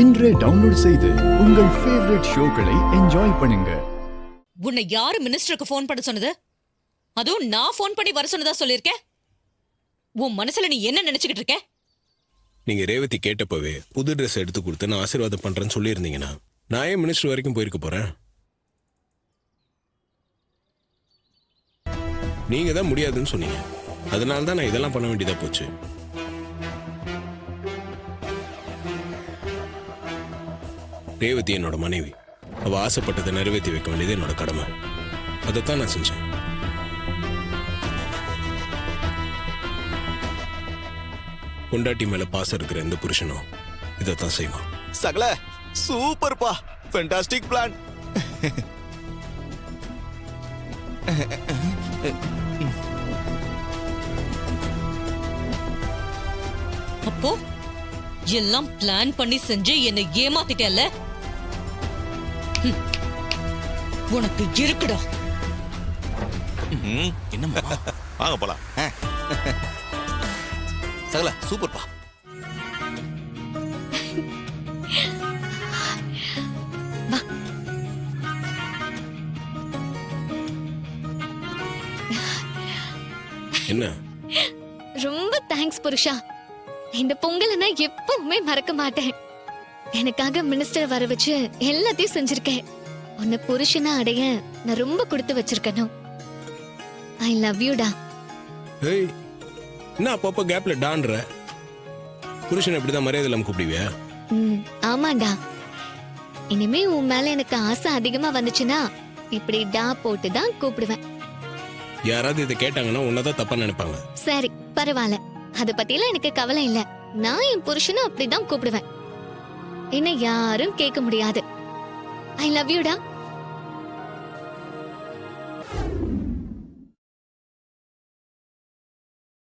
இன்றே டவுன்லோட் செய்து உங்கள் ஃபேவரட் ஷோக்களை என்ஜாய் பண்ணுங்க. உன்னை யாரு மினிஸ்டருக்கு ஃபோன் பண்ண சொன்னது? அதுவும் நான் ஃபோன் பண்ணி வர சொன்னதா சொல்லிருக்கேன். உன் மனசுல நீ என்ன நினைச்சுக்கிட்டு இருக்க? நீங்க ரேவதி கேட்டப்பவே புது ட்ரெஸ் எடுத்து கொடுத்து நான் ஆசீர்வாதம் பண்றேன்னு சொல்லியிருந்தீங்கன்னா நான் ஏன் மினிஸ்டர் வரைக்கும் போயிருக்க போறேன்? நீங்க தான் முடியாதுன்னு சொன்னீங்க. அதனால தான் நான் இதெல்லாம் பண்ண வேண்டியதா போச்சு. ரேவதி என்னோட மனைவி. அவ ஆசைப்பட்டதை நிறைவேற்றி வைக்க வேண்டியது என்னோட கடமை. அதைத்தான் நான் செஞ்சேன். பொண்டாட்டி மேல பாசம் இருக்கிற எந்த புருஷனும் இதைத்தான் செய்வான். சகல சூப்பர்ப்பா, ஃபேண்டாஸ்டிக் பிளான். அப்போ எல்லாம் பிளான் பண்ணி செஞ்சு என்னை ஏமாத்திட்டேல்ல? உனக்கு இருக்குடா. என்னம்மா, வாங்க போலாம். சகல சூப்பர்ப்பா. என்ன? ரொம்ப தேங்க்ஸ் புருஷா. இந்த பொங்கலை நான் எப்பவுமே மறக்க மாட்டேன். எனக்காக மினிஸ்டர் வர வச்சு எல்லாத்தையும் செஞ்சிருக்கேன். உன்னை புருஷனா அடைய நான் ரொம்ப கொடுத்து வச்சிருக்கணும். ஐ லவ் யூடா. ஏய், என்ன அப்பப்போ கேப்ல டான்ற? புருஷன் இப்படிதான் மரியாதை இல்லாம கூப்பிடுவியா? ஆமாண்டா. இனிமே உன் மேல எனக்கு ஆசை அதிகமா வந்துச்சுன்னா இப்படி டா போட்டு தான் கூப்பிடுவேன். யாராவது இதை கேட்டாங்கன்னா உன்னதான் தப்பா நினைப்பாங்க. சரி பரவாயில்ல, அத பத்திலாம் எனக்கு கவலை இல்ல. நான் என் புருஷனை அப்படிதான் கூப்பிடுவேன். என்ன யாரும் கேட்க முடியாது. I love யூடா.